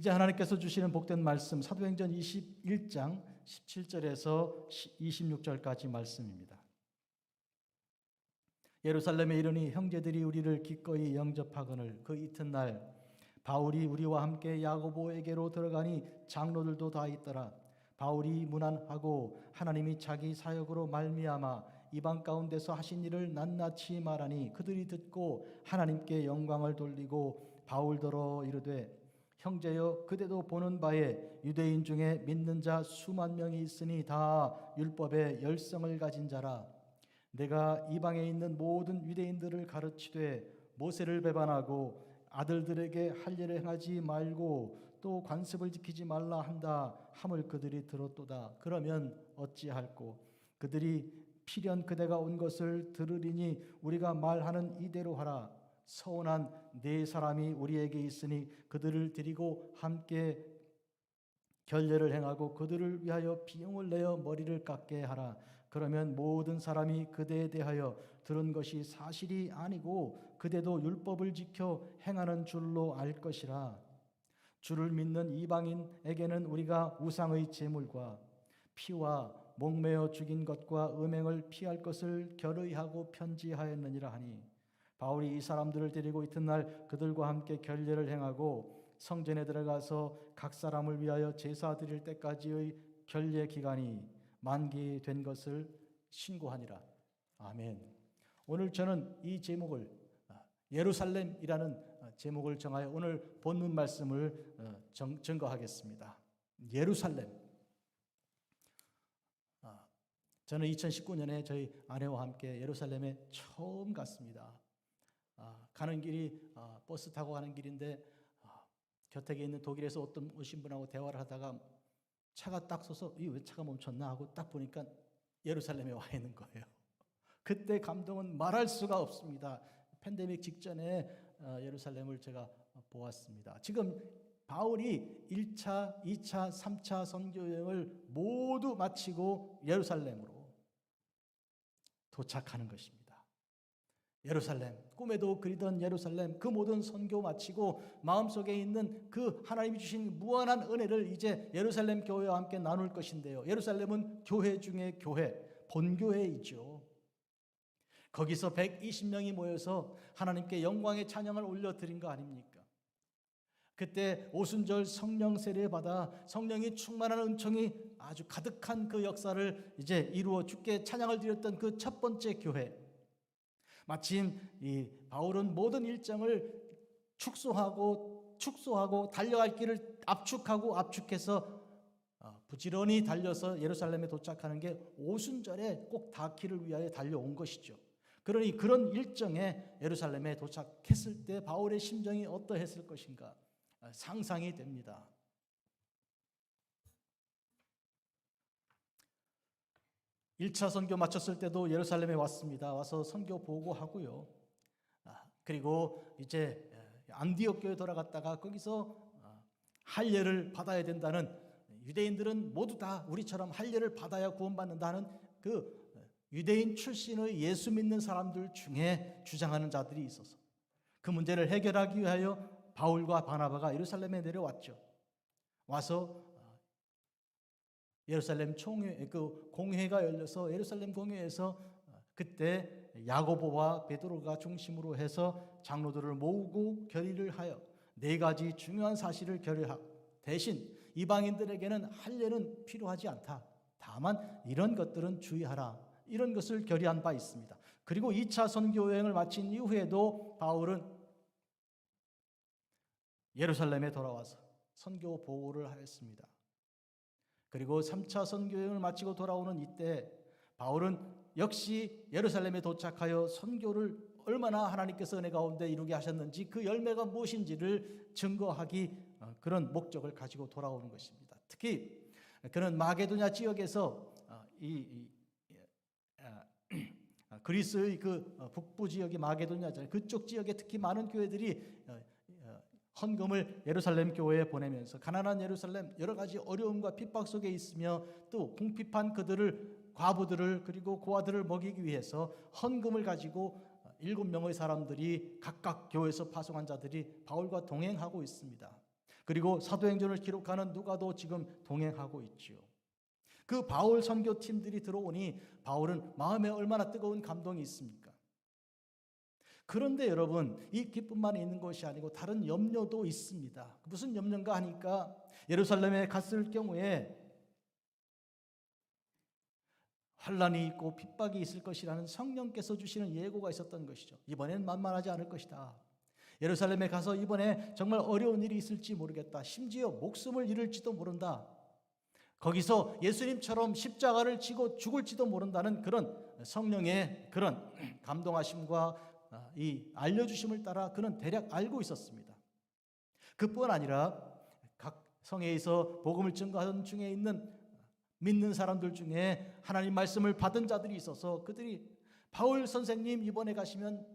이제 하나님께서 주시는 복된 말씀, 사도행전 21장 17절에서 26절까지 말씀입니다. 예루살렘에 이르니 형제들이 우리를 기꺼이 영접하거늘 그 이튿날 바울이 우리와 함께 야고보에게로 들어가니 장로들도 다 있더라. 바울이 문안하고 하나님이 자기 사역으로 말미암아 이방 가운데서 하신 일을 낱낱이 말하니 그들이 듣고 하나님께 영광을 돌리고 바울더러 이르되 형제여 그대도 보는 바에 유대인 중에 믿는 자 수만 명이 있으니 다 율법의 열성을 가진 자라. 내가 이방에 있는 모든 유대인들을 가르치되 모세를 배반하고 아들들에게 할례를 행하지 말고 또 관습을 지키지 말라 한다 함을 그들이 들었도다. 그러면 어찌할꼬? 그들이 필연 그대가 온 것을 들으리니 우리가 말하는 이대로 하라. 서운한 네 사람이 우리에게 있으니 그들을 데리고 함께 결례를 행하고 그들을 위하여 비용을 내어 머리를 깎게 하라. 그러면 모든 사람이 그대에 대하여 들은 것이 사실이 아니고 그대도 율법을 지켜 행하는 줄로 알 것이라. 주를 믿는 이방인에게는 우리가 우상의 제물과 피와 목매어 죽인 것과 음행을 피할 것을 결의하고 편지하였느니라 하니 바울이 이 사람들을 데리고 이튿날 그들과 함께 결례를 행하고 성전에 들어가서 각 사람을 위하여 제사 드릴 때까지의 결례 기간이 만기된 것을 신고하니라. 아멘. 오늘 저는 이 제목을 예루살렘이라는 제목을 정하여 오늘 본문 말씀을 증거하겠습니다. 예루살렘. 저는 2019년에 저희 아내와 함께 예루살렘에 처음 갔습니다. 가는 길이 버스 타고 가는 길인데 곁에 있는 독일에서 오신 분하고 대화를 하다가 차가 딱 서서 왜 차가 멈췄나 하고 딱 보니까 예루살렘에 와 있는 거예요. 그때 감동은 말할 수가 없습니다. 팬데믹 직전에 예루살렘을 제가 보았습니다. 지금 바울이 1차, 2차, 3차 선교 여행을 모두 마치고 예루살렘으로 도착하는 것입니다. 예루살렘, 꿈에도 그리던 예루살렘, 그 모든 선교 마치고 마음속에 있는 그 하나님이 주신 무한한 은혜를 이제 예루살렘 교회와 함께 나눌 것인데요. 예루살렘은 교회 중에 교회, 본교회이죠. 거기서 120명이 모여서 하나님께 영광의 찬양을 올려드린 거 아닙니까? 그때 오순절 성령 세례 받아 성령이 충만한 은총이 아주 가득한 그 역사를 이제 이루어 주께 찬양을 드렸던 그 첫 번째 교회. 마침 이 바울은 모든 일정을 축소하고 달려갈 길을 압축해서 부지런히 달려서 예루살렘에 도착하는 게 오순절에 꼭 닿기를 위하여 달려온 것이죠. 그러니 그런 일정에 예루살렘에 도착했을 때 바울의 심정이 어떠했을 것인가 상상이 됩니다. (1차) 선교 마쳤을 때도 예루살렘에 왔습니다. 와서 선교 보고하고요. 그리고 이제 안디옥 교회 돌아갔다가 거기서 할례를 받아야 된다는, 유대인들은 모두 다 우리처럼 할례를 받아야 구원받는다는 그 유대인 출신의 예수 믿는 사람들 중에 주장하는 자들이 있어서 그 문제를 해결하기 위하여 바울과 바나바가 예루살렘에 내려왔죠. 와서 예루살렘 그 공회가 열려서 예루살렘 공회에서 그때 야고보와 베드로가 중심으로 해서 장로들을 모으고 결의를 하여 4가지 중요한 사실을 결의하고, 대신 이방인들에게는 할례는 필요하지 않다. 다만 이런 것들은 주의하라. 이런 것을 결의한 바 있습니다. 그리고 2차 선교 여행을 마친 이후에도 바울은 예루살렘에 돌아와서 선교 보고를 하였습니다. 그리고 3차 선교 여행을 마치고 돌아오는 이때 바울은 역시 예루살렘에 도착하여 선교를 얼마나 하나님께서 은혜 가운데 이루게 하셨는지, 그 열매가 무엇인지를 증거하기, 그런 목적을 가지고 돌아오는 것입니다. 특히 그는 마게도냐 지역에서 그리스의 그 북부 지역이 마게도냐잖아요. 그쪽 지역에 특히 많은 교회들이 헌금을 예루살렘 교회에 보내면서 가난한 예루살렘, 여러 가지 어려움과 핍박 속에 있으며 또 궁핍한 과부들을 그리고 고아들을 먹이기 위해서 헌금을 가지고 7명의 사람들이 각각 교회에서 파송한 자들이 바울과 동행하고 있습니다. 그리고 사도행전을 기록하는 누가도 지금 동행하고 있지요. 그 바울 선교팀들이 들어오니 바울은 마음에 얼마나 뜨거운 감동이 있습니까? 그런데 여러분, 이 기쁨만 있는 것이 아니고 다른 염려도 있습니다. 무슨 염려인가 하니까 예루살렘에 갔을 경우에 환난이 있고 핍박이 있을 것이라는 성령께서 주시는 예고가 있었던 것이죠. 이번엔 만만하지 않을 것이다. 예루살렘에 가서 이번에 정말 어려운 일이 있을지 모르겠다. 심지어 목숨을 잃을지도 모른다. 거기서 예수님처럼 십자가를 지고 죽을지도 모른다는 그런 성령의 그런 감동하심과 이 알려주심을 따라 그는 대략 알고 있었습니다. 그뿐 아니라 각 성회에서 복음을 증거하던 중에 있는 믿는 사람들 중에 하나님 말씀을 받은 자들이 있어서 그들이 바울 선생님 이번에 가시면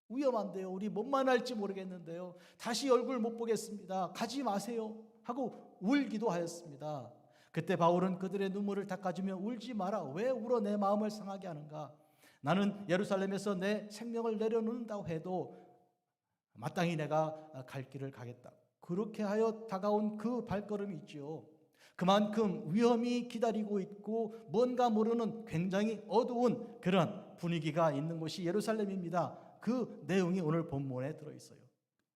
위험한데요. 우리 못 만날지 모르겠는데요. 다시 얼굴 못 보겠습니다. 가지 마세요 하고 울기도 하였습니다. 그때 바울은 그들의 눈물을 닦아주며 울지 마라. 왜 울어 내 마음을 상하게 하는가? 나는 예루살렘에서 내 생명을 내려놓는다고 해도 마땅히 내가 갈 길을 가겠다. 그렇게 하여 다가온 그 발걸음이 있지요. 그만큼 위험이 기다리고 있고 뭔가 모르는 굉장히 어두운 그런 분위기가 있는 곳이 예루살렘입니다. 그 내용이 오늘 본문에 들어있어요.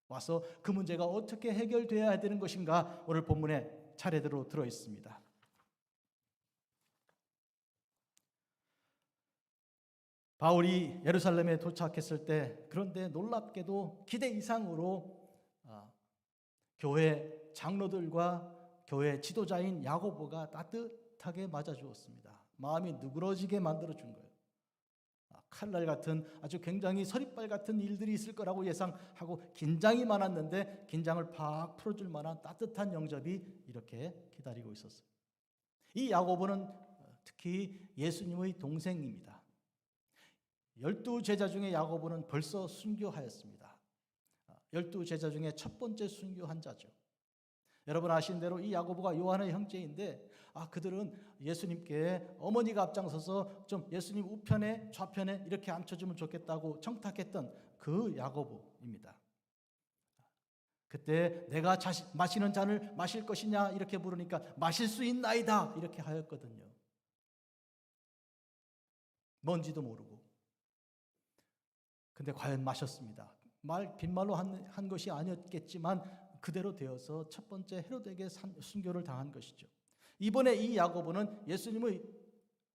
와서 그 문제가 어떻게 해결되어야 되는 것인가 오늘 본문에 차례대로 들어있습니다. 바울이 예루살렘에 도착했을 때 그런데 놀랍게도 기대 이상으로 교회 장로들과 교회 지도자인 야고보가 따뜻하게 맞아주었습니다. 마음이 누그러지게 만들어준 거예요. 칼날 같은 아주 굉장히 서리빨 같은 일들이 있을 거라고 예상하고 긴장이 많았는데 긴장을 팍 풀어줄 만한 따뜻한 영접이 이렇게 기다리고 있었어요. 이 야고보는 특히 예수님의 동생입니다. 12제자 중에 야고보는 벌써 순교하였습니다. 12제자 중에 첫 번째 순교한 자죠. 여러분 아시는 대로 이 야고보가 요한의 형제인데 그들은 예수님께 어머니가 앞장서서 좀 예수님 우편에 좌편에 이렇게 앉혀주면 좋겠다고 청탁했던 그 야고보입니다. 그때 내가 마시는 잔을 마실 것이냐 이렇게 물으니까 마실 수 있나이다 이렇게 하였거든요. 뭔지도 모르고. 근데 과연 마셨습니다. 빈말로 한 것이 아니었겠지만 그대로 되어서 첫 번째 헤롯에게 순교를 당한 것이죠. 이번에 이 야고보는 예수님의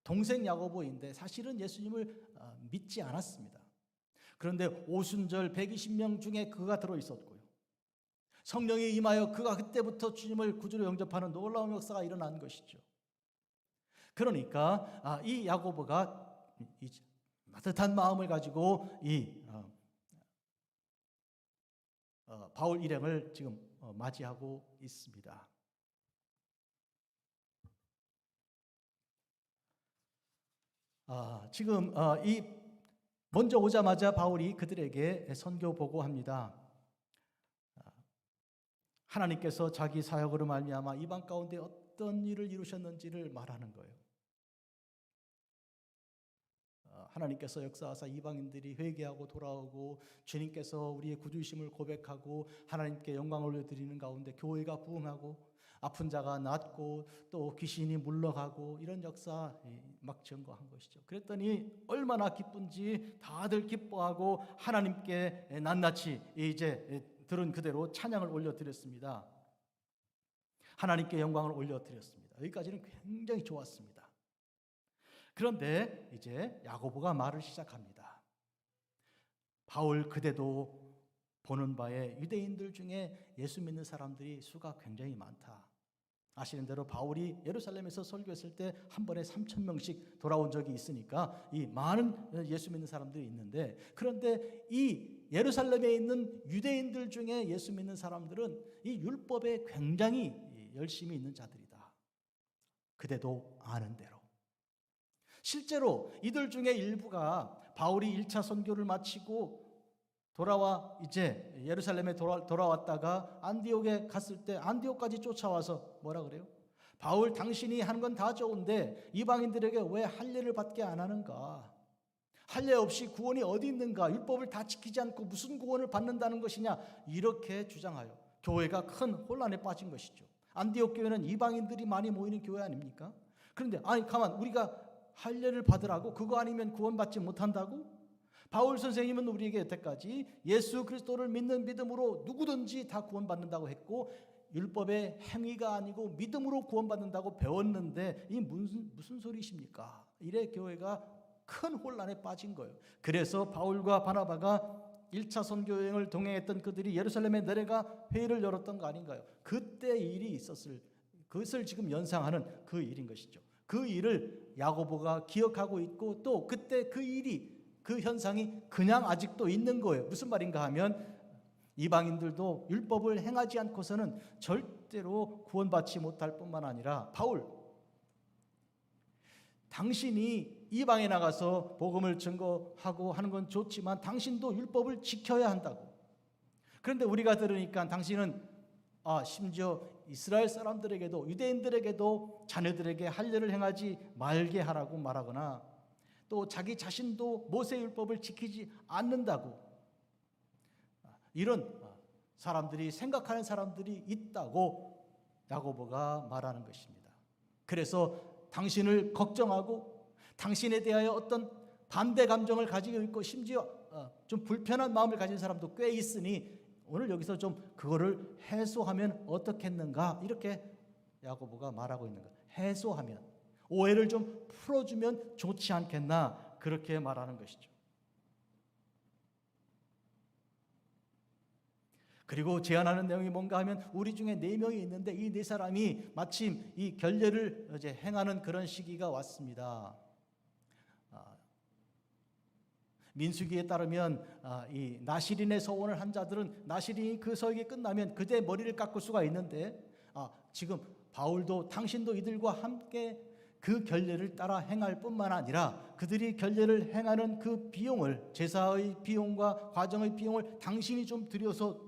동생 야고보인데 사실은 예수님을 믿지 않았습니다. 그런데 오순절 120명 중에 그가 들어있었고요. 성령이 임하여 그가 그때부터 주님을 구주로 영접하는 놀라운 역사가 일어난 것이죠. 그러니까 이 야고보가 따뜻한 마음을 가지고 이 바울 일행을 지금 맞이하고 있습니다. 지금 이 먼저 오자마자 바울이 그들에게 선교 보고합니다. 하나님께서 자기 사역으로 말미암아 이방 가운데 어떤 일을 이루셨는지를 말하는 거예요. 하나님께서 역사하사 이방인들이 회개하고 돌아오고 주님께서 우리의 구주심을 고백하고 하나님께 영광을 올려드리는 가운데 교회가 부흥하고 아픈 자가 낫고 또 귀신이 물러가고 이런 역사 막 증거한 것이죠. 그랬더니 얼마나 기쁜지 다들 기뻐하고 하나님께 낱낱이 이제 들은 그대로 찬양을 올려드렸습니다. 하나님께 영광을 올려드렸습니다. 여기까지는 굉장히 좋았습니다. 그런데 이제 야고보가 말을 시작합니다. 바울 그대도 보는 바에 유대인들 중에 예수 믿는 사람들이 수가 굉장히 많다. 아시는 대로 바울이 예루살렘에서 설교했을 때 한 번에 3,000명씩 돌아온 적이 있으니까 이 많은 예수 믿는 사람들이 있는데 그런데 이 예루살렘에 있는 유대인들 중에 예수 믿는 사람들은 이 율법에 굉장히 열심히 있는 자들이다. 그대도 아는 대로. 실제로 이들 중에 일부가 바울이 1차 선교를 마치고 돌아와 이제 예루살렘에 돌아왔다가 안디옥에 갔을 때 안디옥까지 쫓아와서 뭐라 그래요? 바울 당신이 하는 건 다 좋은데 이방인들에게 왜 할례를 받게 안 하는가? 할례 없이 구원이 어디 있는가? 율법을 다 지키지 않고 무슨 구원을 받는다는 것이냐? 이렇게 주장하여 교회가 큰 혼란에 빠진 것이죠. 안디옥 교회는 이방인들이 많이 모이는 교회 아닙니까? 그런데 가만, 우리가 할례를 받으라고? 그거 아니면 구원받지 못한다고? 바울 선생님은 우리에게 여태까지 예수 그리스도를 믿는 믿음으로 누구든지 다 구원받는다고 했고, 율법의 행위가 아니고 믿음으로 구원받는다고 배웠는데 이 무슨 소리십니까? 이래 교회가 큰 혼란에 빠진 거예요. 그래서 바울과 바나바가 1차 선교 여행을 동행했던 그들이 예루살렘에 내려가 회의를 열었던 거 아닌가요? 그때 일이 있었을, 그것을 지금 연상하는 그 일인 것이죠. 그 일을 야고보가 기억하고 있고, 또 그때 그 일이, 그 현상이 그냥 아직도 있는 거예요. 무슨 말인가 하면 이방인들도 율법을 행하지 않고서는 절대로 구원받지 못할 뿐만 아니라, 바울, 당신이 이방에 나가서 복음을 증거하고 하는 건 좋지만 당신도 율법을 지켜야 한다고. 그런데 우리가 들으니까 당신은 심지어 이스라엘 사람들에게도, 유대인들에게도 자녀들에게 할례를 행하지 말게 하라고 말하거나, 또 자기 자신도 모세 율법을 지키지 않는다고, 이런 사람들이, 생각하는 사람들이 있다고 야고보가 말하는 것입니다. 그래서 당신을 걱정하고 당신에 대하여 어떤 반대 감정을 가지고 있고, 심지어 좀 불편한 마음을 가진 사람도 꽤 있으니 오늘 여기서 좀 그거를 해소하면 어떻겠는가, 이렇게 야고보가 말하고 있는 거예요. 해소하면, 오해를 좀 풀어주면 좋지 않겠나, 그렇게 말하는 것이죠. 그리고 제안하는 내용이 뭔가 하면, 우리 중에 4명이 있는데 이 4사람이 마침 이 결례를 이제 행하는 그런 시기가 왔습니다. 민수기에 따르면 이 나시린의 서원을 한 자들은 나시린이 그 서기 끝나면 그대 머리를 깎을 수가 있는데, 지금 바울도 당신도 이들과 함께 그 결례를 따라 행할 뿐만 아니라 그들이 결례를 행하는 그 비용을, 제사의 비용과 과정의 비용을 당신이 좀 들여서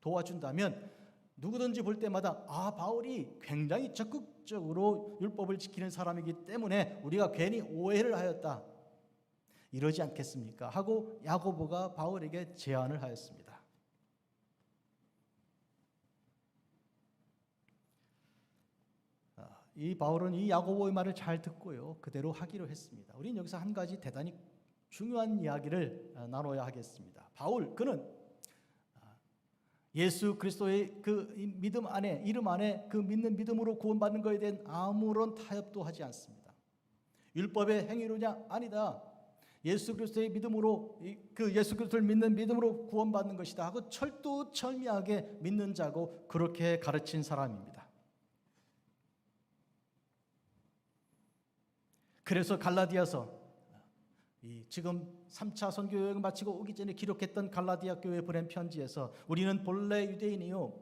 도와준다면, 누구든지 볼 때마다 바울이 굉장히 적극적으로 율법을 지키는 사람이기 때문에 우리가 괜히 오해를 하였다, 이러지 않겠습니까? 하고 야고보가 바울에게 제안을 하였습니다. 이 바울은 이 야고보의 말을 잘 듣고요, 그대로 하기로 했습니다. 우리는 여기서 한 가지 대단히 중요한 이야기를 나눠야 하겠습니다. 바울, 그는 예수 그리스도의 그 믿음 안에, 이름 안에 그 믿는 믿음으로 구원받는 것에 대한 아무런 타협도 하지 않습니다. 율법의 행위로냐? 아니다. 예수 그리스도의 믿음으로, 그 예수 그리스도를 믿는 믿음으로 구원받는 것이다 하고 철두철미하게 믿는 자고, 그렇게 가르친 사람입니다. 그래서 갈라디아서, 지금 3차 선교 여행 마치고 오기 전에 기록했던 갈라디아 교회에 보낸 편지에서, 우리는 본래 유대인이요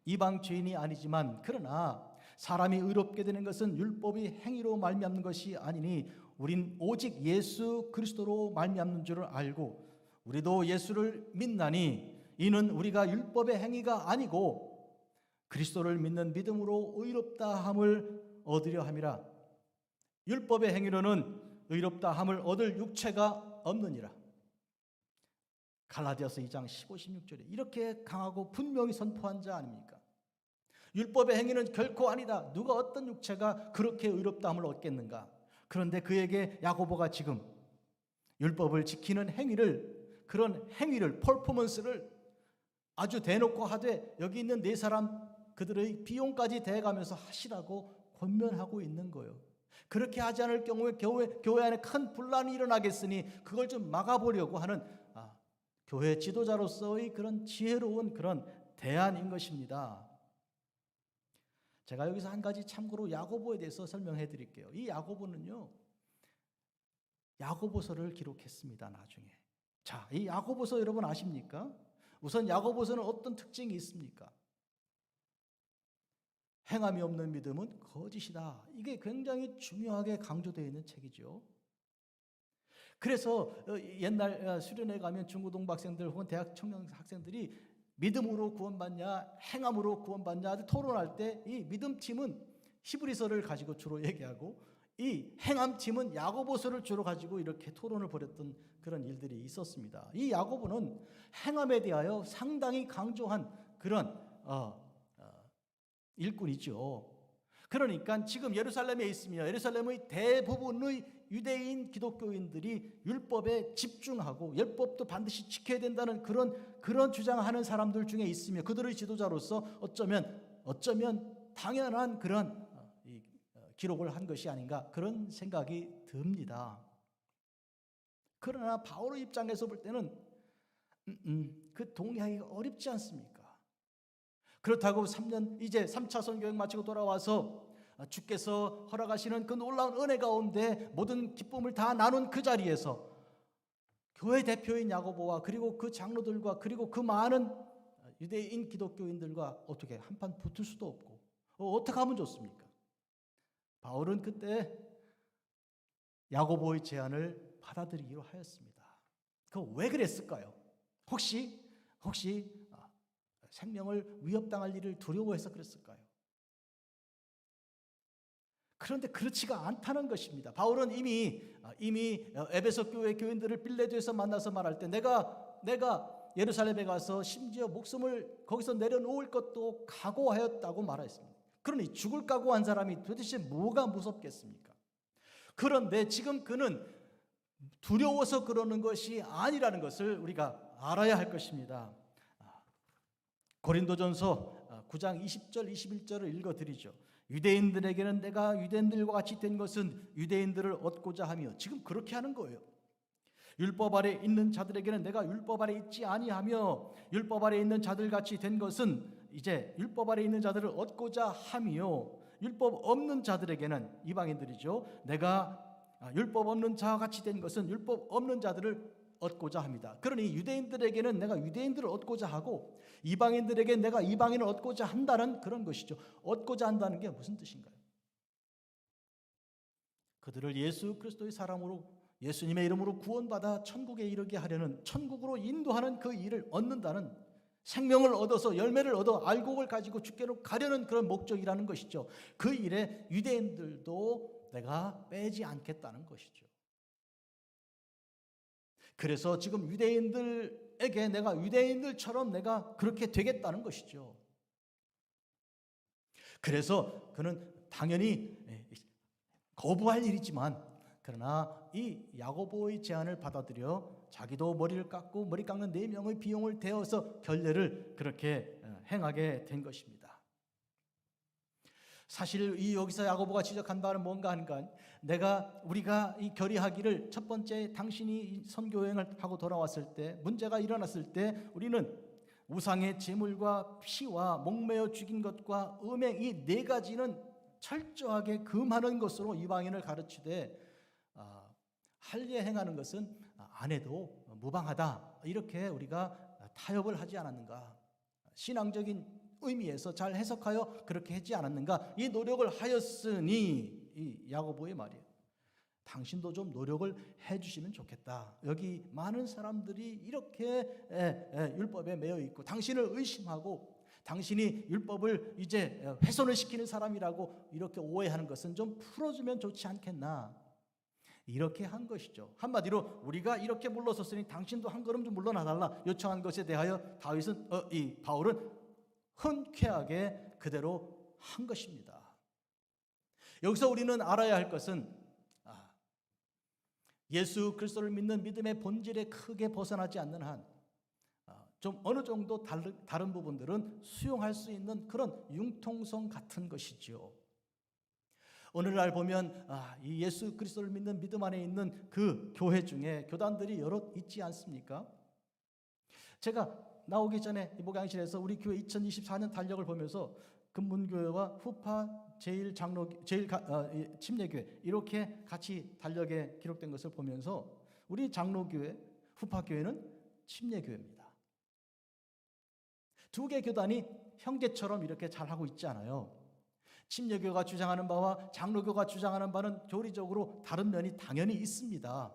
이방 죄인이 아니지만 그러나 사람이 의롭게 되는 것은 율법이 행위로 말미암는 것이 아니니 우린 오직 예수 그리스도로 말미암는 줄을 알고 우리도 예수를 믿나니 이는 우리가 율법의 행위가 아니고 그리스도를 믿는 믿음으로 의롭다 함을 얻으려 함이라. 율법의 행위로는 의롭다 함을 얻을 육체가 없느니라. 갈라디아서 2장 15, 16절에 이렇게 강하고 분명히 선포한 자 아닙니까? 율법의 행위는 결코 아니다. 누가 어떤 육체가 그렇게 의롭다함을 얻겠는가? 그런데 그에게 야고보가 지금 율법을 지키는 행위를, 그런 행위를, 퍼포먼스를 아주 대놓고 하되 여기 있는 4사람 그들의 비용까지 대가면서 하시라고 권면하고 있는 거예요. 그렇게 하지 않을 경우에 교회 안에 큰 분란이 일어나겠으니 그걸 좀 막아보려고 하는 교회 지도자로서의 그런 지혜로운 그런 대안인 것입니다. 제가 여기서 한 가지 참고로 야고보에 대해서 설명해 드릴게요. 이 야고보는요, 야고보서를 기록했습니다. 나중에. 자, 이 야고보서 여러분 아십니까? 우선 야고보서는 어떤 특징이 있습니까? 행함이 없는 믿음은 거짓이다. 이게 굉장히 중요하게 강조되어 있는 책이죠. 그래서 옛날 수련회 가면 중고등부 학생들 혹은 대학 청년 학생들이 믿음으로 구원받냐 행함으로 구원받냐 토론할 때 이 믿음팀은 히브리서를 가지고 주로 얘기하고 이 행함팀은 야고보서를 주로 가지고 이렇게 토론을 벌였던 그런 일들이 있었습니다. 이 야고보는 행함에 대하여 상당히 강조한 그런 일꾼이죠. 그러니까 지금 예루살렘에 있으며 예루살렘의 대부분의 유대인 기독교인들이 율법에 집중하고 율법도 반드시 지켜야 된다는 그런 주장하는 사람들 중에 있으며 그들의 지도자로서 어쩌면 당연한 그런 기록을 한 것이 아닌가 그런 생각이 듭니다. 그러나 바울의 입장에서 볼 때는 그 동의하기가 어렵지 않습니까? 그렇다고 이제 3차 선교행 마치고 돌아와서 주께서 허락하시는 그 놀라운 은혜 가운데 모든 기쁨을 다 나눈 그 자리에서 교회 대표인 야고보와 그리고 그 장로들과 그리고 그 많은 유대인 기독교인들과 어떻게 한판 붙을 수도 없고 어떻게 하면 좋습니까? 바울은 그때 야고보의 제안을 받아들이기로 하였습니다. 그 왜 그랬을까요? 혹시 생명을 위협당할 일을 두려워해서 그랬을까요? 그런데 그렇지가 않다는 것입니다. 바울은 이미 에베소 교회 교인들을 빌레도에서 만나서 말할 때 내가 예루살렘에 가서 심지어 목숨을 거기서 내려놓을 것도 각오하였다고 말했습니다. 그러니 죽을 각오한 사람이 도대체 뭐가 무섭겠습니까? 그런데 지금 그는 두려워서 그러는 것이 아니라는 것을 우리가 알아야 할 것입니다. 고린도전서 9장 20절 21절을 읽어드리죠. 유대인들에게는 내가 유대인들과 같이 된 것은 유대인들을 얻고자 하며, 지금 그렇게 하는 거예요. 율법 아래 있는 자들에게는 내가 율법 아래 있지 아니하며 율법 아래 있는 자들같이 된 것은 이제 율법 아래 있는 자들을 얻고자 하며, 율법 없는 자들에게는, 이방인들이죠, 내가 율법 없는 자와 같이 된 것은 율법 없는 자들을 얻고자 합니다. 그러니 유대인들에게는 내가 유대인들을 얻고자 하고 이방인들에게 내가 이방인을 얻고자 한다는 그런 것이죠. 얻고자 한다는 게 무슨 뜻인가요? 그들을 예수 그리스도의 사람으로, 예수님의 이름으로 구원받아 천국에 이르게 하려는, 천국으로 인도하는 그 일을 얻는다는, 생명을 얻어서 열매를 얻어 알곡을 가지고 주께로 가려는 그런 목적이라는 것이죠. 그 일에 유대인들도 내가 빼지 않겠다는 것이죠. 그래서 지금 유대인들에게 내가 유대인들처럼 내가 그렇게 되겠다는 것이죠. 그래서 그는 당연히 거부할 일이지만, 그러나 이 야고보의 제안을 받아들여 자기도 머리를 깎고 머리 깎는 4명의 비용을 대어서 결례를 그렇게 행하게 된 것입니다. 사실 이 여기서 야고보가 지적한 바는 뭔가 하니까, 우리가 이 결의하기를, 첫 번째 당신이 선교여행을 하고 돌아왔을 때, 문제가 일어났을 때 우리는 우상의 제물과 피와 목매어 죽인 것과 음행, 이 4가지는 철저하게 금하는 것으로 이방인을 가르치되 할례 행하는 것은 안 해도 무방하다, 이렇게 우리가 타협을 하지 않았는가, 신앙적인 의미에서 잘 해석하여 그렇게 하지 않았는가, 이 노력을 하였으니, 이 야고보의 말이에요. 당신도 좀 노력을 해주시면 좋겠다. 여기 많은 사람들이 이렇게 율법에 매여 있고 당신을 의심하고 당신이 율법을 이제 훼손을 시키는 사람이라고 이렇게 오해하는 것은 좀 풀어주면 좋지 않겠나, 이렇게 한 것이죠. 한마디로 우리가 이렇게 물러섰으니 당신도 한 걸음 좀 물러나달라 요청한 것에 대하여 바울은 흔쾌하게 그대로 한 것입니다. 여기서 우리는 알아야 할 것은 예수 그리스도를 믿는 믿음의 본질에 크게 벗어나지 않는 한 좀 어느 정도 다른 부분들은 수용할 수 있는 그런 융통성 같은 것이죠. 오늘날 보면 이 예수 그리스도를 믿는 믿음 안에 있는 그 교회 중에 교단들이 여럿 있지 않습니까? 제가 나오기 전에 이 목양실에서 우리 교회 2024년 달력을 보면서 금문교회와 후파 침례교회 이렇게 같이 달력에 기록된 것을 보면서 우리 장로교회, 후파교회는 침례교회입니다. 2개 교단이 형제처럼 이렇게 잘하고 있지 않아요. 침례교가 주장하는 바와 장로교가 주장하는 바는 교리적으로 다른 면이 당연히 있습니다.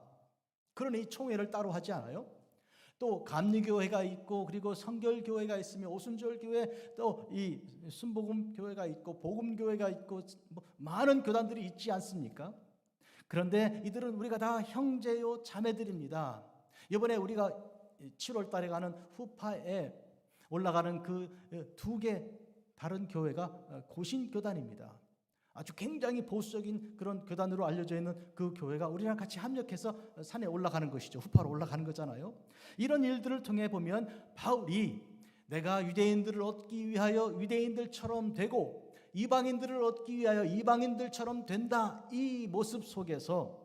그러니 총회를 따로 하지 않아요. 또 감리교회가 있고, 그리고 성결교회가 있으며 오순절교회, 또 이 순복음교회가 있고 복음교회가 있고, 많은 교단들이 있지 않습니까? 그런데 이들은 우리가 다 형제요 자매들입니다. 이번에 우리가 7월 달에 가는 후파에 올라가는 그 두 개 다른 교회가 고신교단입니다. 아주 굉장히 보수적인 그런 교단으로 알려져 있는 그 교회가 우리랑 같이 합력해서 산에 올라가는 것이죠. 후파로 올라가는 거잖아요. 이런 일들을 통해 보면 바울이 내가 유대인들을 얻기 위하여 유대인들처럼 되고 이방인들을 얻기 위하여 이방인들처럼 된다, 이 모습 속에서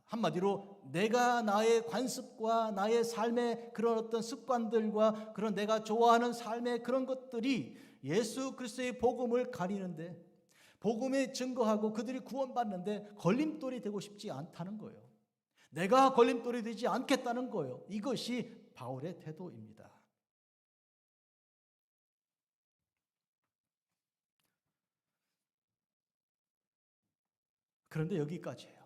한마디로 내가 나의 관습과 나의 삶의 그런 어떤 습관들과 그런 내가 좋아하는 삶의 그런 것들이 예수 그리스도의 복음을 가리는데, 복음에 증거하고 그들이 구원받는데 걸림돌이 되고 싶지 않다는 거예요. 내가 걸림돌이 되지 않겠다는 거예요. 이것이 바울의 태도입니다. 그런데 여기까지예요.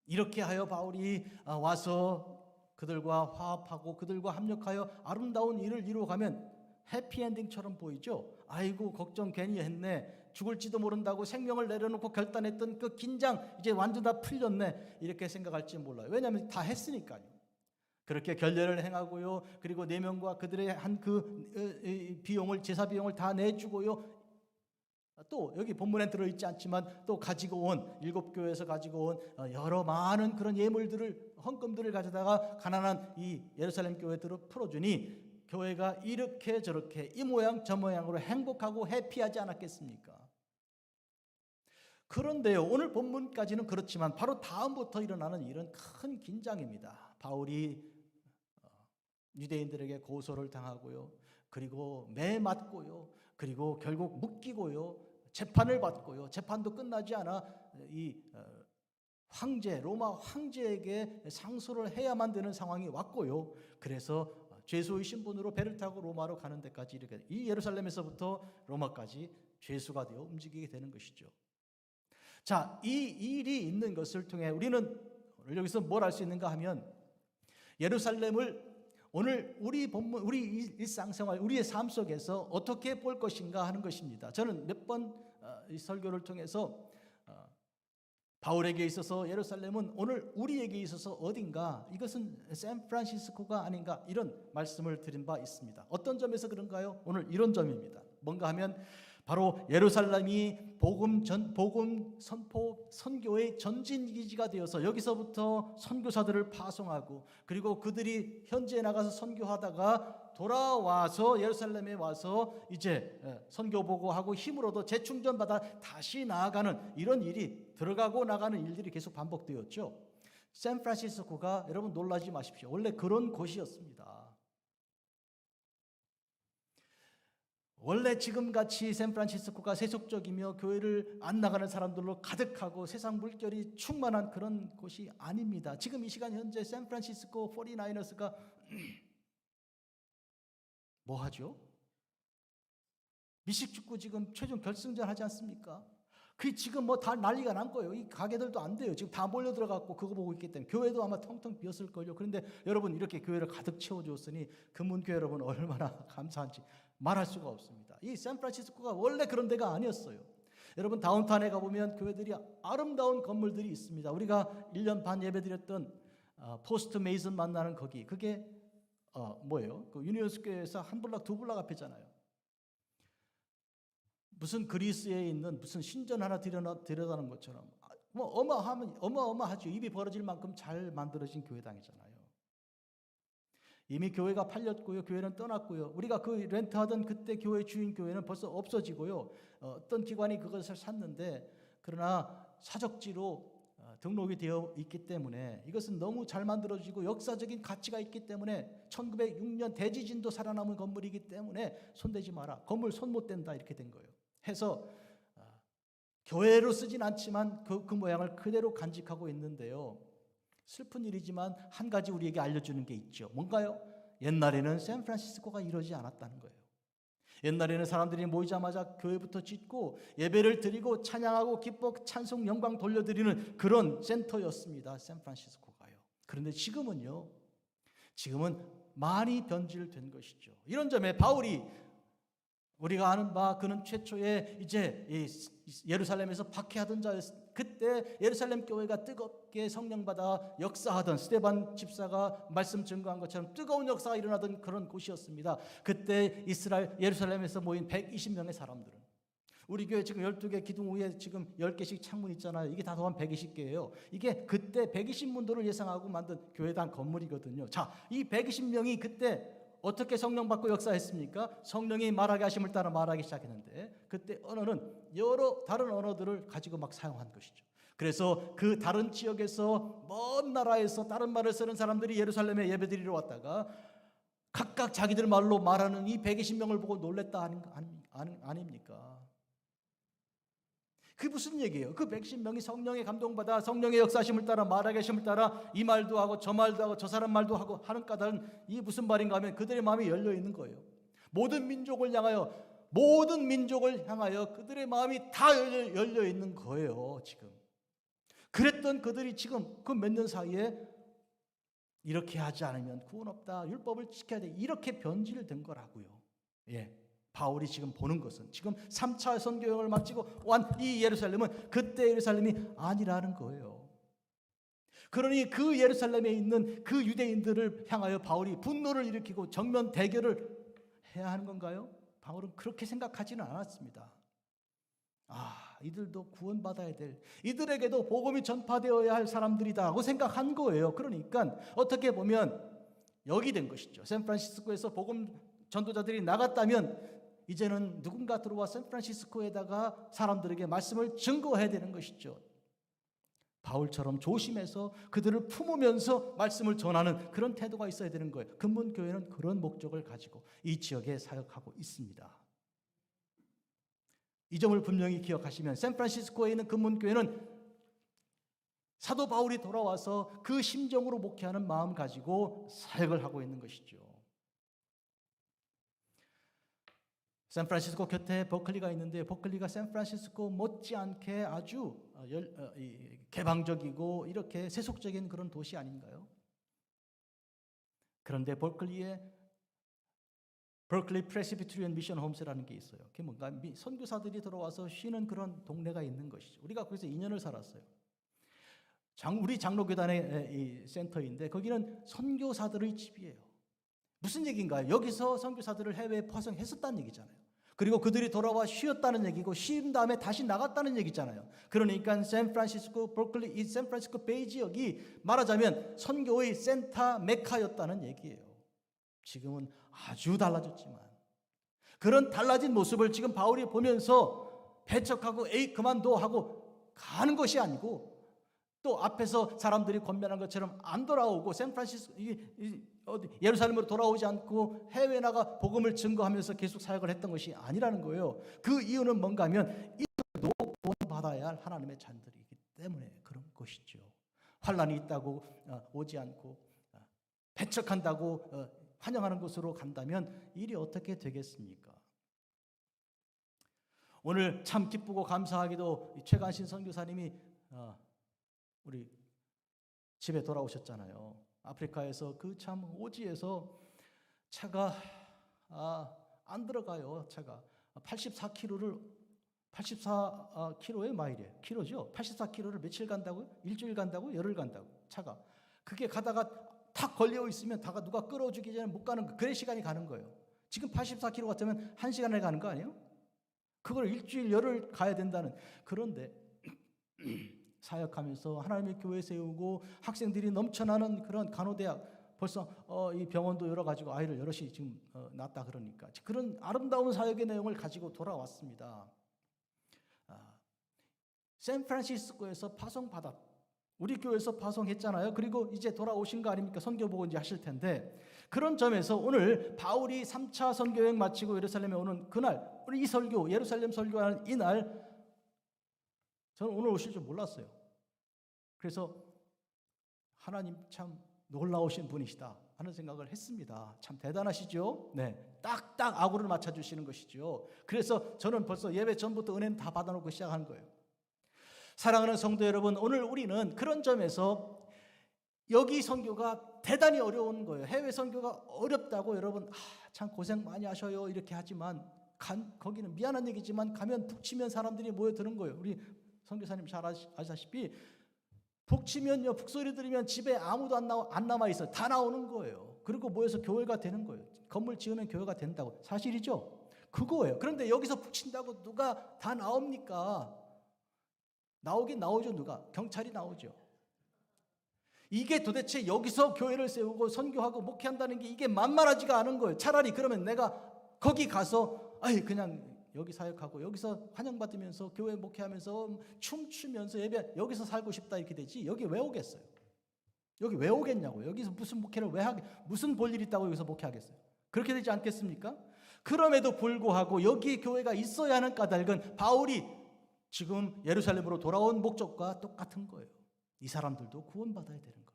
이렇게 하여 바울이 와서 그들과 화합하고 그들과 합력하여 아름다운 일을 이루어가면 해피엔딩처럼 보이죠. 아이고 걱정 괜히 했네, 죽을지도 모른다고 생명을 내려놓고 결단했던 그 긴장 이제 완전 다 풀렸네, 이렇게 생각할지 몰라요. 왜냐하면 다 했으니까요. 그렇게 결례를 행하고요, 그리고 4명과 그들의 한 그 비용을, 제사 비용을 다 내주고요, 또 여기 본문에 들어있지 않지만 또 가지고 온 7교회에서 가지고 온 여러 많은 그런 예물들을, 헌금들을 가져다가 가난한 이 예루살렘 교회들을 풀어주니 교회가 이렇게 저렇게 이 모양 저 모양으로 행복하고 해피하지 않았겠습니까? 그런데요, 오늘 본문까지는 그렇지만 바로 다음부터 일어나는 일은 큰 긴장입니다. 바울이 유대인들에게 고소를 당하고요, 그리고 매 맞고요, 그리고 결국 묶이고요, 재판을 받고요, 재판도 끝나지 않아 이 황제, 로마 황제에게 상소를 해야만 되는 상황이 왔고요. 그래서 죄수의 신분으로 배를 타고 로마로 가는 데까지 이렇게, 이 예루살렘에서부터 로마까지 죄수가 되어 움직이게 되는 것이죠. 자, 이 일이 있는 것을 통해 우리는 오늘 여기서 뭘 알 수 있는가 하면, 예루살렘을 오늘 우리 본문, 우리 일상생활, 우리의 삶 속에서 어떻게 볼 것인가 하는 것입니다. 저는 몇 번 이 설교를 통해서 바울에게 있어서 예루살렘은 오늘 우리에게 있어서 어딘가, 이것은 샌프란시스코가 아닌가, 이런 말씀을 드린 바 있습니다. 어떤 점에서 그런가요? 오늘 이런 점입니다. 뭔가 하면 바로 예루살렘이 복음 선포 선교의 전진 기지가 되어서 여기서부터 선교사들을 파송하고, 그리고 그들이 현지에 나가서 선교하다가 돌아와서 예루살렘에 와서 이제 선교 보고하고 힘으로도 재충전받아 다시 나아가는 이런 일이, 들어가고 나가는 일들이 계속 반복되었죠. 샌프란시스코가, 여러분 놀라지 마십시오, 원래 그런 곳이었습니다. 원래 지금같이 샌프란시스코가 세속적이며 교회를 안 나가는 사람들로 가득하고 세상 물결이 충만한 그런 곳이 아닙니다. 지금 이 시간 현재 샌프란시스코 49ers가 뭐 하죠? 미식축구 지금 최종 결승전 하지 않습니까? 그 지금 뭐 다 난리가 난 거예요. 이 가게들도 안 돼요. 지금 다 몰려 들어갔고 그거 보고 있기 때문에 교회도 아마 텅텅 비었을걸요. 그런데 여러분, 이렇게 교회를 가득 채워주었으니 금문교회 여러분 얼마나 감사한지 말할 수가 없습니다. 이 샌프란시스코가 원래 그런 데가 아니었어요. 여러분, 다운타운에 가보면 교회들이, 아름다운 건물들이 있습니다. 우리가 1년 반 예배드렸던 포스트 메이슨 만나는 거기, 그게 뭐예요? 그 유니온스교회에서 한 블락 두 블락 앞이잖아요. 무슨 그리스에 있는 무슨 신전 하나 들여다는 것처럼 뭐 어마어마하죠. 입이 벌어질 만큼 잘 만들어진 교회당이잖아요. 이미 교회가 팔렸고요, 교회는 떠났고요. 우리가 그 렌트하던 그때 교회 주인 교회는 벌써 없어지고요. 어떤 기관이 그것을 샀는데, 그러나 사적지로 등록이 되어 있기 때문에 이것은 너무 잘 만들어지고 역사적인 가치가 있기 때문에 1906년 대지진도 살아남은 건물이기 때문에 손대지 마라, 건물 손 못 댄다, 이렇게 된 거예요. 해서 교회로 쓰진 않지만 그 모양을 그대로 간직하고 있는데요. 슬픈 일이지만 한 가지 우리에게 알려주는 게 있죠. 뭔가요? 옛날에는 샌프란시스코가 이러지 않았다는 거예요. 옛날에는 사람들이 모이자마자 교회부터 짓고 예배를 드리고 찬양하고 기뻐 찬송 영광 돌려드리는 그런 센터였습니다. 샌프란시스코가요. 그런데 지금은 많이 변질된 것이죠. 이런 점에 바울이 우리가 아는 바 그는 최초에 이제 예루살렘에서 박해하던 자였. 그때 예루살렘 교회가 뜨겁게 성령 받아 역사하던 스데반 집사가 말씀 증거한 것처럼 뜨거운 역사가 일어나던 그런 곳이었습니다. 그때 이스라엘 예루살렘에서 모인 120명의 사람들은, 우리 교회 지금 12개 기둥 위에 지금 10개씩 창문 있잖아요. 이게 다 더하면 120개예요. 이게 그때 120문도를 예상하고 만든 교회당 건물이거든요. 자, 이 120명이 그때 어떻게 성령 받고 역사했습니까? 성령이 말하게 하심을 따라 말하기 시작했는데, 그때 언어는 여러 다른 언어들을 가지고 막 사용한 것이죠. 그래서 그 다른 지역에서, 먼 나라에서 다른 말을 쓰는 사람들이 예루살렘에 예배드리러 왔다가 각각 자기들 말로 말하는 이 120명을 보고 놀랬다 하는 거 아닙니까? 그게 무슨 얘기예요? 그 110명이 성령에 감동받아 성령의 역사심을 따라 말하게 하심을 따라 이 말도 하고 저 말도 하고 저 사람 말도 하고 하는 까닭은 이게 무슨 말인가 하면 그들의 마음이 열려 있는 거예요. 모든 민족을 향하여 그들의 마음이 다 열려 있는 거예요. 지금 그랬던 그들이 지금 그 몇 년 사이에 이렇게 하지 않으면 구원 없다, 율법을 지켜야 돼, 이렇게 변질된 거라고요. 예. 바울이 지금 보는 것은, 지금 3차 선교여행을 마치고 온 이 예루살렘은 그때 예루살렘이 아니라는 거예요. 그러니 그 예루살렘에 있는 그 유대인들을 향하여 바울이 분노를 일으키고 정면 대결을 해야 하는 건가요? 바울은 그렇게 생각하지는 않았습니다. 이들도 구원받아야 될, 이들에게도 복음이 전파되어야 할 사람들이다라고 생각한 거예요. 그러니까 어떻게 보면 여기 된 것이죠. 샌프란시스코에서 복음 전도자들이 나갔다면 이제는 누군가 들어와 샌프란시스코에다가 사람들에게 말씀을 증거해야 되는 것이죠. 바울처럼 조심해서 그들을 품으면서 말씀을 전하는 그런 태도가 있어야 되는 거예요. 근본교회는 그런 목적을 가지고 이 지역에 사역하고 있습니다. 이 점을 분명히 기억하시면, 샌프란시스코에 있는 근본교회는 사도 바울이 돌아와서 그 심정으로 목회하는 마음 가지고 사역을 하고 있는 것이죠. 샌프란시스코 곁에 버클리가 있는데, 버클리가 샌프란시스코 못지않게 아주 개방적이고 이렇게 세속적인 그런 도시 아닌가요? 그런데 버클리에 버클리 프레스비테리안 미션 홈스라는 게 있어요. 그게 뭔가 선교사들이 들어와서 쉬는 그런 동네가 있는 것이죠. 우리가 거기서 2년을 살았어요. 우리 장로교단의 이 센터인데 거기는 선교사들의 집이에요. 무슨 얘기인가요? 여기서 선교사들을 해외에 파송했었다는 얘기잖아요. 그리고 그들이 돌아와 쉬었다는 얘기고, 쉰 다음에 다시 나갔다는 얘기잖아요. 그러니까 샌프란시스코, 버클리, 이 샌프란시스코 베이 지역이 말하자면 선교의 센터 메카였다는 얘기예요. 지금은 아주 달라졌지만, 그런 달라진 모습을 지금 바울이 보면서 배척하고 에이 그만둬 하고 가는 것이 아니고, 또 앞에서 사람들이 권면한 것처럼 안 돌아오고 예루살렘으로 돌아오지 않고 해외에 나가 복음을 증거하면서 계속 사역을 했던 것이 아니라는 거예요. 그 이유는 뭔가 하면 이들도 구원받아야 할 하나님의 자녀들이기 때문에 그런 것이죠. 환난이 있다고 오지 않고 배척한다고 환영하는 곳으로 간다면 일이 어떻게 되겠습니까? 오늘 참 기쁘고 감사하게도 최관신 선교사님이 우리 집에 돌아오셨잖아요. 아프리카에서 그 참 오지에서 차가 안 들어가요. 차가 84km의 마일이에요. 키로죠. 84km를 며칠 간다고요? 일주일 간다고? 열흘 간다고? 차가. 그게 가다가 탁 걸려 있으면 다가 누가 끌어주기 전에 못 가는 거, 그래 시간이 가는 거예요. 지금 84km 같으면 1시간에 가는 거 아니에요? 그걸 일주일 열흘 가야 된다는. 그런데 사역하면서 하나님의 교회 세우고 학생들이 넘쳐나는 그런 간호대학, 벌써 이 병원도 열어가지고 아이를 여럿이 지금 낳았다 그러니까 그런 아름다운 사역의 내용을 가지고 돌아왔습니다. 샌프란시스코에서 파송받았, 우리 교회에서 파송했잖아요. 그리고 이제 돌아오신 거 아닙니까? 선교복음 이제 하실 텐데, 그런 점에서 오늘 바울이 3차 선교여행 마치고 예루살렘에 오는 그날, 우리 이 설교, 예루살렘 설교하는 이날, 저는 오늘 오실 줄 몰랐어요. 그래서 하나님 참 놀라우신 분이시다 하는 생각을 했습니다. 참 대단하시죠? 네, 딱딱 아구를 맞춰주시는 것이죠. 그래서 저는 벌써 예배 전부터 은혜는 다 받아놓고 시작한 거예요. 사랑하는 성도 여러분, 오늘 우리는 그런 점에서 여기 선교가 대단히 어려운 거예요. 해외 선교가 어렵다고 여러분 참 고생 많이 하셔요 이렇게 하지만, 거기는 미안한 얘기지만 가면 북치면 사람들이 모여드는 거예요. 우리 선교사님 잘 아시다시피 북치면요, 북소리 들으면 집에 아무도 안 남아 있어요. 다 나오는 거예요. 그리고 모여서 교회가 되는 거예요. 건물 지으면 교회가 된다고. 사실이죠? 그거예요. 그런데 여기서 북친다고 누가 다 나옵니까? 나오긴 나오죠. 누가? 경찰이 나오죠. 이게 도대체 여기서 교회를 세우고 선교하고 목회한다는 게 이게 만만하지가 않은 거예요. 차라리 그러면 내가 거기 가서 그냥 여기 사역하고 여기서 환영받으면서 교회 목회하면서 춤추면서 예배 여기서 살고 싶다 이렇게 되지 여기 왜 오겠어요? 여기 왜 오겠냐고요? 여기서 무슨 목회를 왜 하게 무슨 볼 일 있다고 여기서 목회하겠어요? 그렇게 되지 않겠습니까? 그럼에도 불구하고 여기 교회가 있어야 하는 까닭은 바울이 지금 예루살렘으로 돌아온 목적과 똑같은 거예요. 이 사람들도 구원받아야 되는 거예요.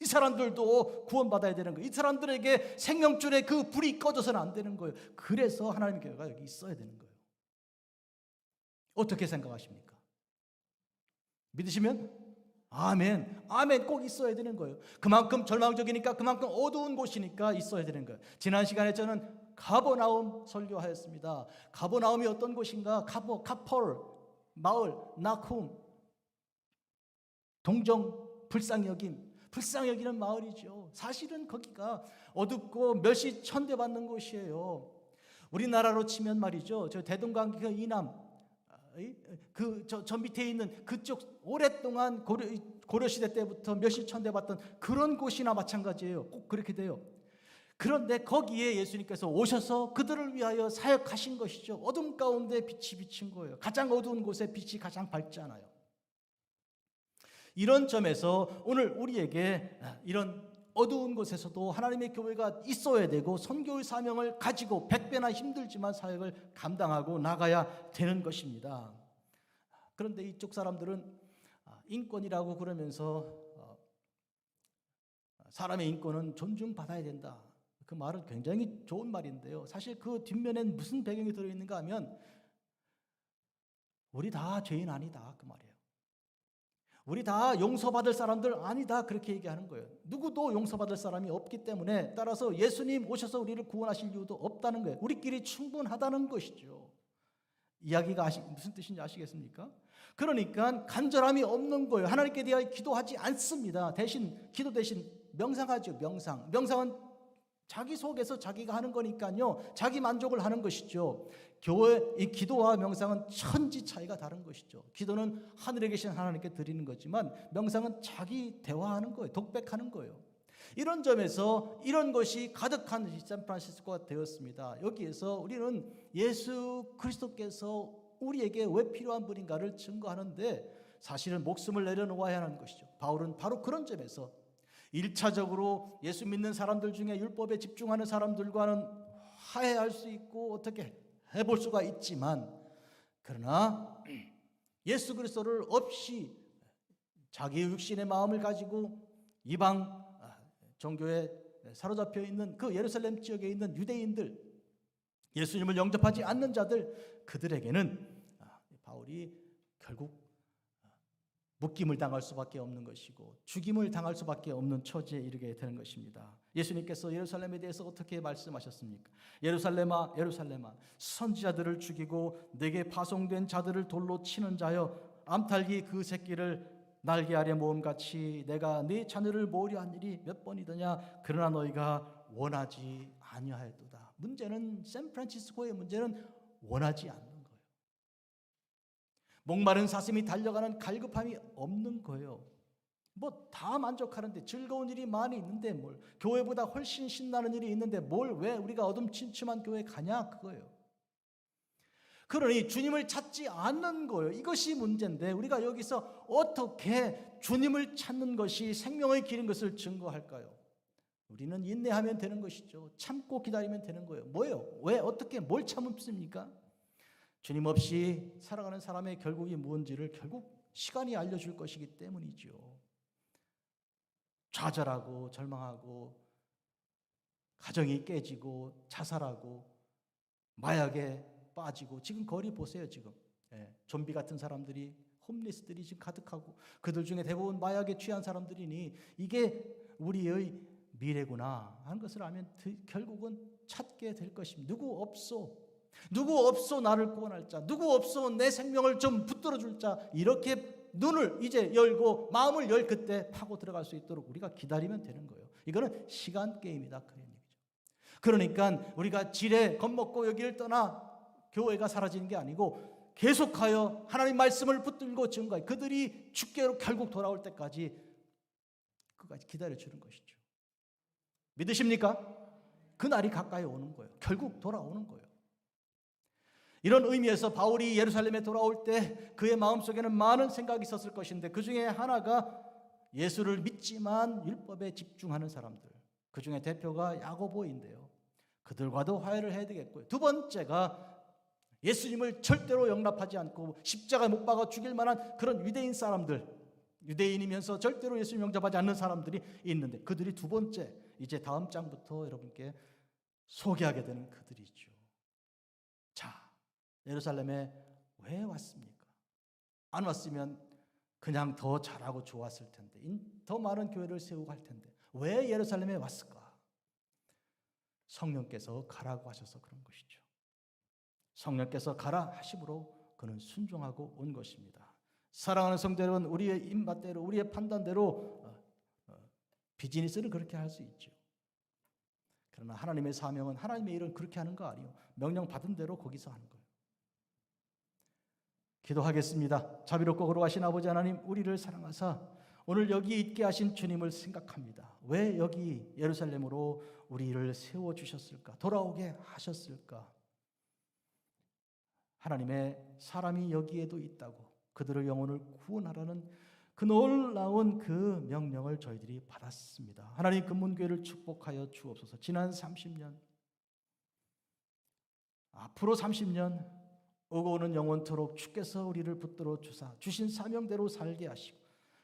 이 사람들도 구원받아야 되는 거예요. 이 사람들에게 생명줄에 그 불이 꺼져서는 안 되는 거예요. 그래서 하나님의 교회가 여기 있어야 되는 거예요. 어떻게 생각하십니까? 믿으시면 아멘, 아멘 꼭 있어야 되는 거예요. 그만큼 절망적이니까 그만큼 어두운 곳이니까 있어야 되는 거예요. 지난 시간에 저는 가버나움 설교하였습니다. 가버나움이 어떤 곳인가? 카펄, 마을, 나쿰, 동정, 불쌍히 여기는 마을이죠. 사실은 거기가 어둡고 멸시천대받는 곳이에요. 우리나라로 치면 말이죠. 저 대동강기 그 이남, 저 밑에 있는 그쪽 오랫동안 고려시대 때부터 멸시천대받던 그런 곳이나 마찬가지예요. 꼭 그렇게 돼요. 그런데 거기에 예수님께서 오셔서 그들을 위하여 사역하신 것이죠. 어둠 가운데 빛이 비친 거예요. 가장 어두운 곳에 빛이 가장 밝잖아요. 이런 점에서 오늘 우리에게 이런 어두운 곳에서도 하나님의 교회가 있어야 되고 선교의 사명을 가지고 100배나 힘들지만 사역을 감당하고 나가야 되는 것입니다. 그런데 이쪽 사람들은 인권이라고 그러면서 사람의 인권은 존중받아야 된다. 그 말은 굉장히 좋은 말인데요. 사실 그 뒷면엔 무슨 배경이 들어있는가 하면 우리 다 죄인 아니다 그 말이에요. 우리 다 용서받을 사람들 아니다 그렇게 얘기하는 거예요. 누구도 용서받을 사람이 없기 때문에 따라서 예수님 오셔서 우리를 구원하실 이유도 없다는 거예요. 우리끼리 충분하다는 것이죠. 이야기가 무슨 뜻인지 아시겠습니까? 그러니까 간절함이 없는 거예요. 하나님께 대하여 기도하지 않습니다. 기도 대신 명상하죠. 명상은 자기 속에서 자기가 하는 거니까요. 자기 만족을 하는 것이죠. 이 기도와 명상은 천지 차이가 다른 것이죠. 기도는 하늘에 계신 하나님께 드리는 거지만 명상은 자기 대화하는 거예요. 독백하는 거예요. 이런 점에서 이런 것이 가득한 샌프란시스코가 되었습니다. 여기에서 우리는 예수 그리스도께서 우리에게 왜 필요한 분인가를 증거하는데 사실은 목숨을 내려놓아야 하는 것이죠. 바울은 바로 그런 점에서 1차적으로 예수 믿는 사람들 중에 율법에 집중하는 사람들과는 화해할 수 있고 어떻게 해볼 수가 있지만 그러나 예수 그리스도를 없이 자기 육신의 마음을 가지고 이방 종교에 사로잡혀 있는 그 예루살렘 지역에 있는 유대인들, 예수님을 영접하지 않는 자들, 그들에게는 바울이 결국 묶임을 당할 수밖에 없는 것이고 죽임을 당할 수밖에 없는 처지에 이르게 되는 것입니다. 예수님께서 예루살렘에 대해서 어떻게 말씀하셨습니까? 예루살렘아 예루살렘아 선지자들을 죽이고 내게 파송된 자들을 돌로 치는 자여 암탉이 그 새끼를 날개 아래 모음같이 내가 네 자녀를 모으려 한 일이 몇 번이더냐. 그러나 너희가 원하지 아니하였도다. 문제는 샌프란시스코의 문제는 원하지 않는 거예요. 목마른 사슴이 달려가는 갈급함이 없는 거예요. 뭐 다 만족하는데 즐거운 일이 많이 있는데 뭘 교회보다 훨씬 신나는 일이 있는데 뭘 왜 우리가 어둠침침한 교회에 가냐 그거예요. 그러니 주님을 찾지 않는 거예요. 이것이 문제인데 우리가 여기서 어떻게 주님을 찾는 것이 생명의 길인 것을 증거할까요? 우리는 인내하면 되는 것이죠. 참고 기다리면 되는 거예요. 뭐예요? 왜 어떻게 뭘 참습니까? 주님 없이 살아가는 사람의 결국이 무엇인지를 결국 시간이 알려줄 것이기 때문이죠. 좌절하고 절망하고 가정이 깨지고 자살하고 마약에 빠지고 지금 거리 보세요. 지금 좀비 같은 사람들이 홈리스들이 지금 가득하고 그들 중에 대부분 마약에 취한 사람들이니 이게 우리의 미래구나 하는 것을 알면 결국은 찾게 될 것입니다. 누구 없어. 누구 없소 나를 구원할 자, 누구 없소 내 생명을 좀 붙들어 줄 자, 이렇게 눈을 이제 열고 마음을 열 그때 파고 들어갈 수 있도록 우리가 기다리면 되는 거예요. 이거는 시간 게임이다 그런 얘기죠. 그러니까 우리가 지레 겁먹고 여기를 떠나 교회가 사라지는 게 아니고 계속하여 하나님 말씀을 붙들고 증거해 그들이 주께로 결국 돌아올 때까지 끝까지 기다려주는 것이죠. 믿으십니까? 그 날이 가까이 오는 거예요. 결국 돌아오는 거예요. 이런 의미에서 바울이 예루살렘에 돌아올 때 그의 마음속에는 많은 생각이 있었을 것인데 그 중에 하나가 예수를 믿지만 율법에 집중하는 사람들, 그 중에 대표가 야고보인데요. 그들과도 화해를 해야 되겠고요. 두 번째가 예수님을 절대로 용납하지 않고 십자가에 못 박아 죽일 만한 그런 유대인 사람들, 유대인이면서 절대로 예수님 영접하지 않는 사람들이 있는데 그들이 두 번째, 이제 다음 장부터 여러분께 소개하게 되는 그들이죠. 자, 예루살렘에 왜 왔습니까? 안 왔으면 그냥 더 잘하고 좋았을 텐데, 더 많은 교회를 세우고 할 텐데 왜 예루살렘에 왔을까? 성령께서 가라고 하셔서 그런 것이죠. 성령께서 가라 하심으로 그는 순종하고 온 것입니다. 사랑하는 성도 여러분, 우리의 입맛대로 우리의 판단대로 비즈니스를 그렇게 할 수 있죠. 그러나 하나님의 사명은, 하나님의 일은 그렇게 하는 거 아니에요. 명령 받은 대로 거기서 하는 거예요. 기도하겠습니다. 자비롭고 거룩하신 아버지 하나님, 우리를 사랑하사 오늘 여기 있게 하신 주님을 생각합니다. 왜 여기 예루살렘으로 우리를 세워주셨을까? 돌아오게 하셨을까? 하나님의 사람이 여기에도 있다고, 그들의 영혼을 구원하라는 그 놀라운 그 명령을 저희들이 받았습니다. 하나님 금문교회를 축복하여 주옵소서. 지난 30년, 앞으로 30년 오고 오는 영원토록 주께서 우리를 붙들어 주사 주신 사명대로 살게 하시고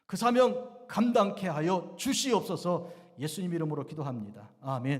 그 사명 감당케 하여 주시옵소서. 예수님 이름으로 기도합니다. 아멘.